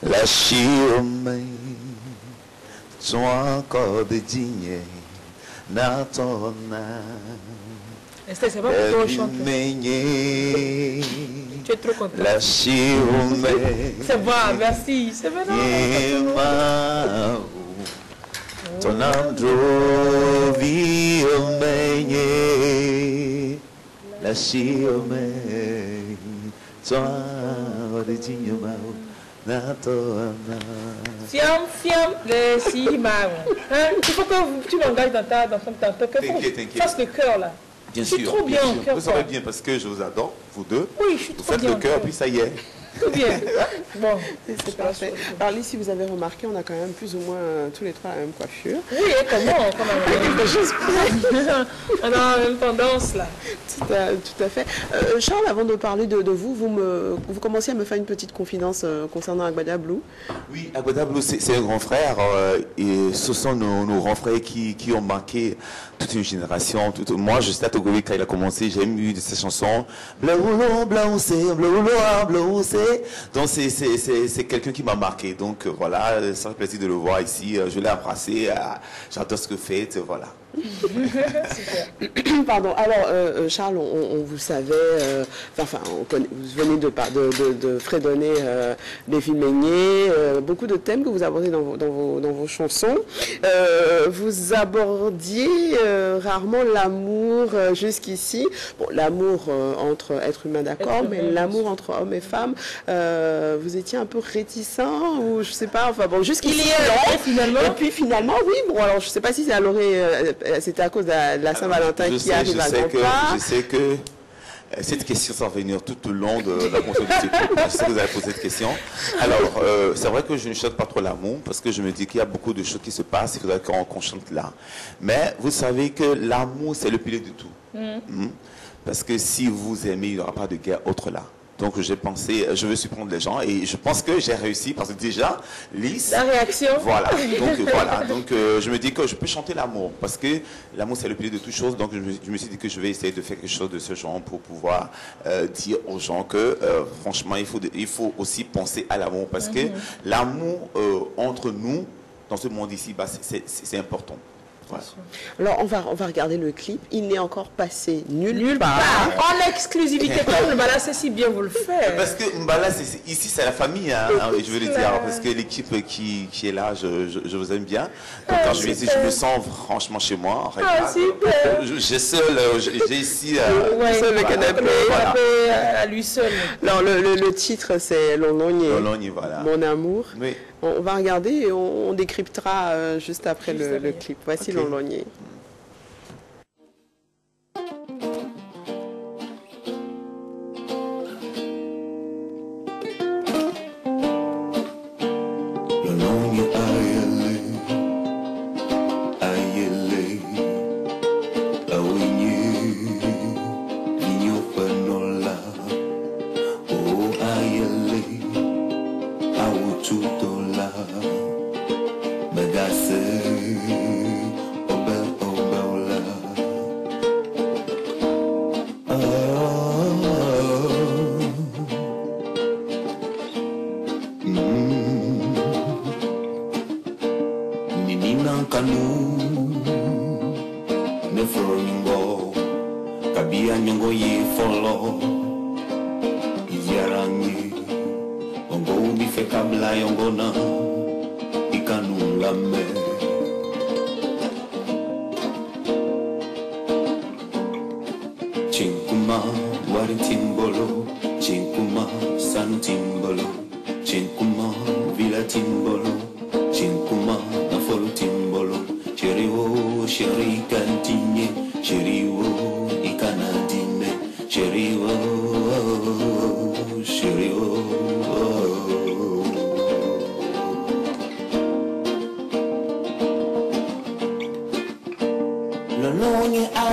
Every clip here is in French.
La chiomé, ton encore de dîner, n'attendant. Esther, c'est pas pour toi chanter. Tu es trop content. La chiomé. C'est bon, merci. C'est bon. Ton androvi omenye. La chiomé, ton origine mao. Fiam, les si marrons. Hein? Il faut que tu m'engages dans ton temps. T'inquiète. Fasse le cœur là. Bien sûr. Je suis trop bien en cœur. Vous savez bien parce que je vous adore, vous deux. Oui, je suis trop bien. Vous faites le cœur, puis ça y est. Tout bien. Bon, c'est parfait. Alors, Lise, si vous avez remarqué, on a quand même plus ou moins tous les trois la même coiffure. Oui, et comment on a quelque chose on a la même tendance là. Tout à fait. Charles, avant de parler de vous, vous commencez à me faire une petite confidence concernant Agbada Blue. Oui, Agbada Blue, c'est un grand frère. Et ce sont nos grands frères qui ont marqué toute une génération. Moi, je suis à Togoï quand il a commencé. J'ai eu de ses chansons. Blaoulou, blaoussé, blaoulou, blaoussé. Donc c'est quelqu'un qui m'a marqué. Donc voilà, ça fait plaisir de le voir ici. Je l'ai embrassé. J'adore ce que vous faites. Voilà. Pardon. Alors, Charles, on vous savait, on connaît, vous venez de fredonner les films beaucoup de thèmes que vous abordez dans vos chansons. Vous abordiez rarement l'amour jusqu'ici. Bon, l'amour entre êtres humains, d'accord, mais l'amour entre hommes et femmes, vous étiez un peu réticent ou je sais pas. Enfin bon, jusqu'ici. Finalement. Et puis finalement, oui. Bon, alors je sais pas si c'est à l'oreille. C'était à cause de la Saint-Valentin qui arrive à grands pas. Je sais que cette question va venir tout au long de la conversation. Je sais que vous avez posé cette question. Alors, c'est vrai que je ne chante pas trop l'amour parce que je me dis qu'il y a beaucoup de choses qui se passent. Il faudrait qu'on chante là. Mais vous savez que l'amour, c'est le pilier de tout. Parce que si vous aimez, il n'y aura pas de guerre autre là. Donc j'ai pensé, je veux surprendre les gens et je pense que j'ai réussi parce que déjà, Lise... La réaction. Voilà, donc je me dis que je peux chanter l'amour parce que l'amour c'est le pilier de toute chose. Donc je me suis dit que je vais essayer de faire quelque chose de ce genre pour pouvoir dire aux gens que franchement il faut aussi penser à l'amour parce que l'amour entre nous, dans ce monde ici, c'est important. Voilà. Alors on va regarder le clip. Il n'est encore passé nulle part. En exclusivité, comme le Mbala sait si bien vous le faites. Parce que Mbala, ici c'est la famille, hein, je veux le dire, parce que l'équipe qui est là, je vous aime bien. Donc quand je viens ici, je me sens franchement chez moi. J'ai ici seul le canapé, à lui seul. Alors le titre c'est Lologné, voilà. Mon amour. Oui. On va regarder et on décryptera juste après le clip. Voici Lologné.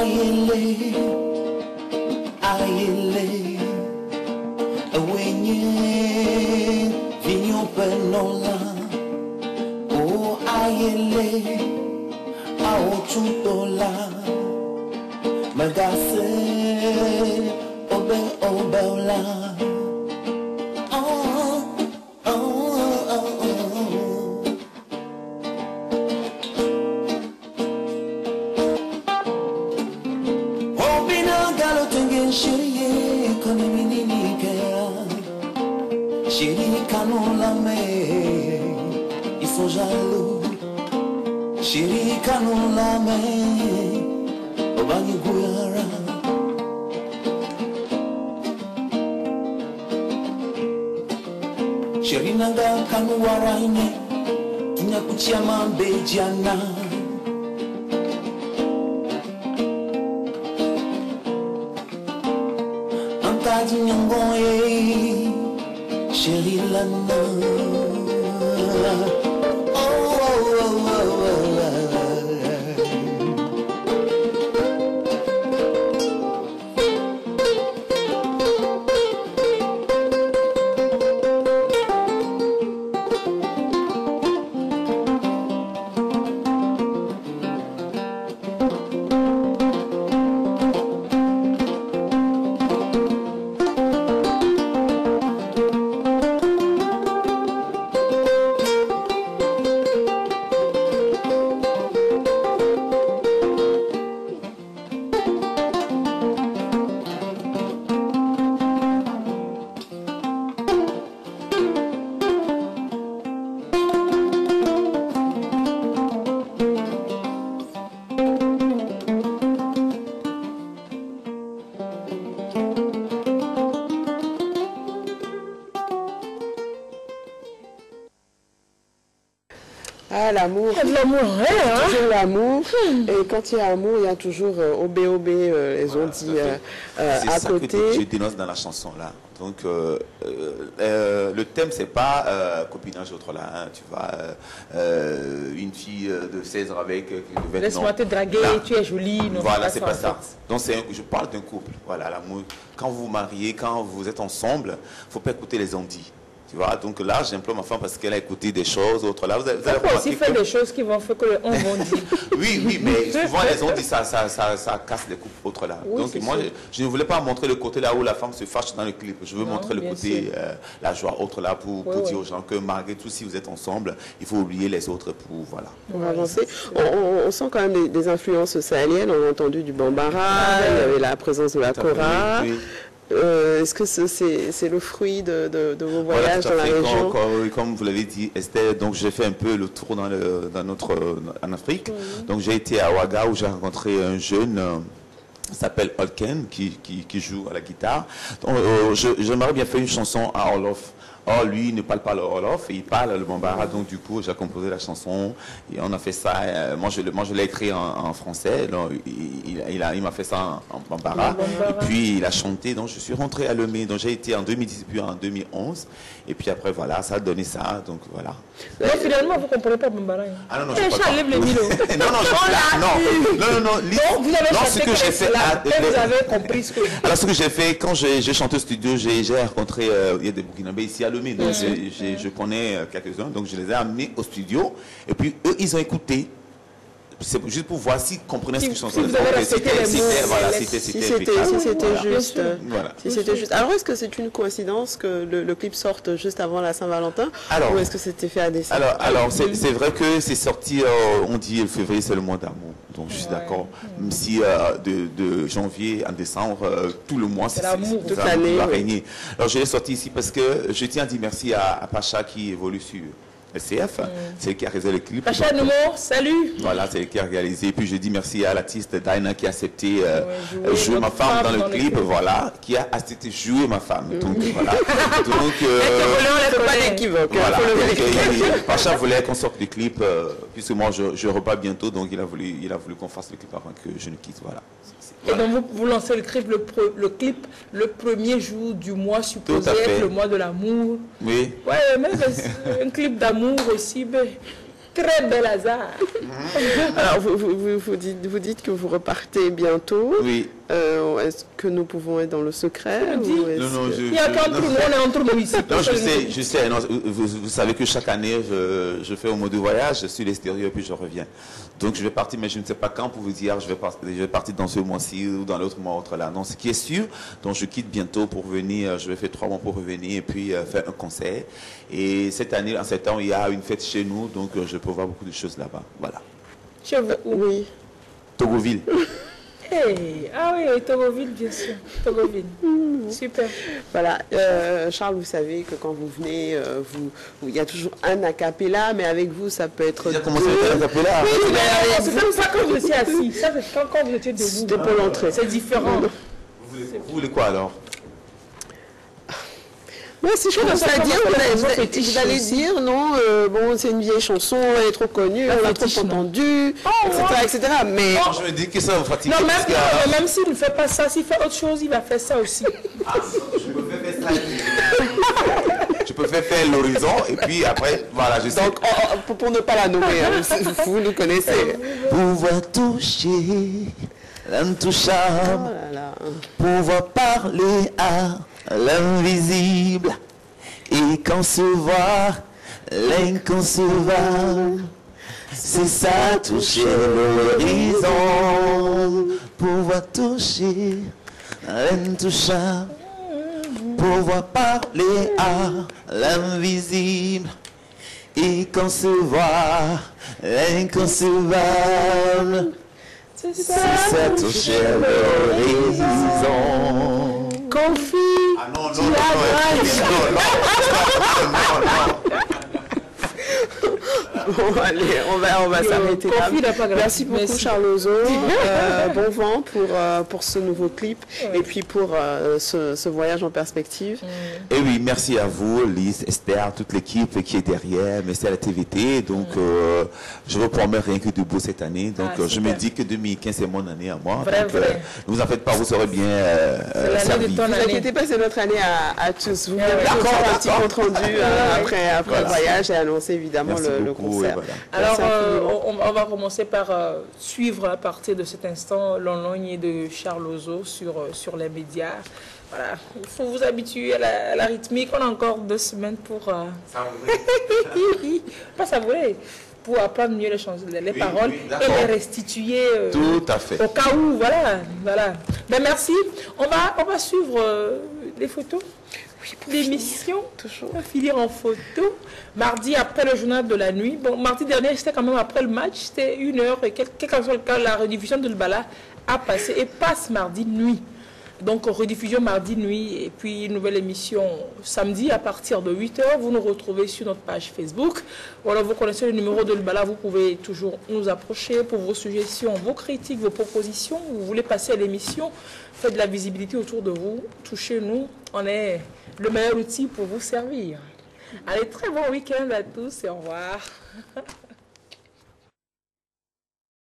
Ayele, a $8. Magase, obe obeola. Chérie, comme une chérie, canon la mer, ils sont jaloux. Chérie, canon la mer, au bani gouyara. Chérie, nanga canon waraine, tunya kuchiama bejiana. Chérie Lana. Oh, oh, oh, oh, Ah, l'amour. Il y a de l'amour, hein? Toujours l'amour. Et quand il y a amour, il y a toujours OB, les ont dit à côté. Que je dénonce dans la chanson là. Donc le thème c'est pas copinage autre là, hein, tu vois, une fille de 16 ans avec laisse-moi te draguer, là, tu es jolie. Non, voilà, c'est pas ça. Donc je parle d'un couple. Voilà, l'amour. Quand vous vous mariez, quand vous êtes ensemble, faut pas écouter les ondits. Tu vois, donc là, j'implore ma femme parce qu'elle a écouté des choses, autres là. Vous allez aussi faire des choses qui vont faire que on va dire. Oui, mais souvent les ondits, ça casse les couples, autres là. Oui, donc moi, je ne voulais pas montrer le côté là où la femme se fâche dans le clip. Je veux montrer le côté, la joie, autre là, pour dire aux gens que malgré tout, si vous êtes ensemble, il faut oublier les autres pour, voilà. On va avancer. On sent quand même des influences sahéliennes. On a entendu du Bambara, il y avait la présence de la Kora. Oui. Est-ce que c'est le fruit de vos voyages dans la région? Comme vous l'avez dit, Esther, donc j'ai fait un peu le tour en Afrique. Donc j'ai été à Ouaga où j'ai rencontré un jeune qui s'appelle Olken qui joue à la guitare. Donc j'aimerais bien faire une chanson à Olof. Or, lui, il ne parle pas le Wolof, il parle le Bambara, donc du coup, j'ai composé la chanson, et on a fait ça, moi je l'ai écrit en français, donc, il m'a fait ça en Bambara, et puis il a chanté, donc je suis rentré à Lemay, donc j'ai été en 2010, puis en 2011, et puis après, voilà, ça a donné ça, donc voilà. Mais finalement, vous ne comprenez pas Bambara. Ah non, non, je ne comprends pas. Non, vous avez chanté que j'ai fait, vous avez compris ce que... Alors, ce que j'ai fait, quand j'ai chanté au studio, j'ai rencontré, il y a des Burkinabés ici à Lemay, donc je connais quelques-uns, donc je les ai amenés au studio, et puis eux, ils ont écouté. C'est juste pour voir s'ils comprenaient ce que je chantais. Si c'était juste. Si c'était juste. Alors, est-ce que c'est une coïncidence que le clip sorte juste avant la Saint-Valentin, ou est-ce que c'était fait à dessein? Alors c'est vrai que c'est sorti, on dit le février, c'est le mois d'amour. Donc je suis d'accord. Même si de janvier à décembre, tout le mois, c'est l'amour, toute l'année va régner. Alors je l'ai sorti ici parce que je tiens à dire merci à Pacha qui évolue sur SCF, c'est elle qui a réalisé le clip. Pacha Noumo, salut. Voilà, c'est elle qui a réalisé. Et puis je dis merci à l'artiste Daina qui a accepté jouer ma femme dans le clip, voilà, qui a accepté jouer ma femme. Donc voilà. Donc pas d'équivoque. Voilà. Pacha voulait qu'on sorte le clip, puisque moi je repars bientôt, donc il a voulu qu'on fasse le clip avant que je ne quitte. Voilà. Et donc vous lancez le clip le premier jour du mois supposé être le mois de l'amour. Oui. Ouais, même un clip d'amour aussi, mais très bel hasard. Alors vous dites que vous repartez bientôt. Oui. est-ce que nous pouvons être dans le secret dis. ou est-ce Non, non, que- Il y a qu'entre nous, on est entre nous ici. Non, je sais. Non, vous savez que chaque année, je fais un mois de voyage, je suis à l'extérieur puis je reviens. Donc je vais partir, mais je ne sais pas quand pour vous dire, je vais partir dans ce mois-ci ou dans l'autre mois, autre là. Non, ce qui est sûr, donc je quitte bientôt pour venir, je vais faire 3 mois pour revenir et puis faire un concert. Et cette année, en septembre, il y a une fête chez nous, donc je peux voir beaucoup de choses là-bas. Voilà. Chez vous, où? Oui. Togoville. Hey, ah oui, Togoville, bien sûr. Togoville. Super. Voilà, Charles, vous savez que quand vous venez, il y a toujours un a cappella, mais avec vous, ça peut être Déjà deux. commencé à s'appeler là. C'est comme ça quand vous étiez assis. Ça, c'est quand vous étiez debout. C'était pour l'entrée. C'est différent. Vous voulez quoi alors? Ouais, si je commence à dire, vous allez dire, non, bon, c'est une vieille chanson, elle est trop connue, on l'a trop fétiche, non. entendue, etc., etc. Mais Je me dis que ça vous fatigue. Non, parce que, même s'il ne fait pas ça, s'il fait autre chose, il va faire ça aussi. je peux faire ça. Je peux faire l'horizon et puis après, voilà, je sais. donc, pour ne pas la nommer, hein, vous nous connaissez. Pouvoir toucher l'intouchable, Oh là là. pouvoir parler à l'invisible et concevoir l'inconcevable. C'est ça, toucher l'horizon, pouvoir toucher l'intouchable, pouvoir parler à l'invisible et concevoir l'inconcevable. C'est ça, toucher l'horizon. Confie. Ah non, non, Tu non, as non, Bon, allez, on va s'arrêter là. Confie n'a pas grave. Merci beaucoup, Merci. Charles Ozo. Bon vent pour ce nouveau clip et puis pour ce voyage en perspective. Et oui, merci à vous, Lise, Esther, toute l'équipe qui est derrière. Merci à la TVT. Donc, je vous promets rien que de beau cette année. Donc, Ah, je me super. dis que 2015, c'est mon année à moi. Vrai, donc, vrai. ne vous en faites pas, vous serez bien l'année servis. de ton Ne vous année. inquiétez pas, c'est notre année à tous. Vous Ah, pouvez d'accord, faire un petit compte rendu après Voilà. le voyage et annoncer évidemment Merci le beaucoup, concert. et voilà. Alors, Merci infiniment. on va commencer par suivre à partir de cet instant l'onlogne de Charles Ozo sur les médias. Voilà, il faut vous habituer à la rythmique. On a encore 2 semaines pour... pas savourer, pour apprendre mieux les paroles oui, et d'accord. les restituer Tout à fait. au cas où. Voilà. Ben, merci. On va suivre les photos. L'émission, on va finir en photo. Mardi après le journal de la nuit. Bon, mardi dernier, c'était quand même après le match. C'était 1h et quel que soit le cas, la rediffusion de Lbala a passé et passe mardi nuit. Donc, rediffusion mardi nuit et puis une nouvelle émission samedi à partir de 8h. Vous nous retrouvez sur notre page Facebook. Voilà, vous connaissez le numéro de Lbala. Vous pouvez toujours nous approcher pour vos suggestions, vos critiques, vos propositions. Vous voulez passer à l'émission, faites de la visibilité autour de vous. Touchez-nous. On est le meilleur outil pour vous servir. Allez, très bon week-end à tous et au revoir.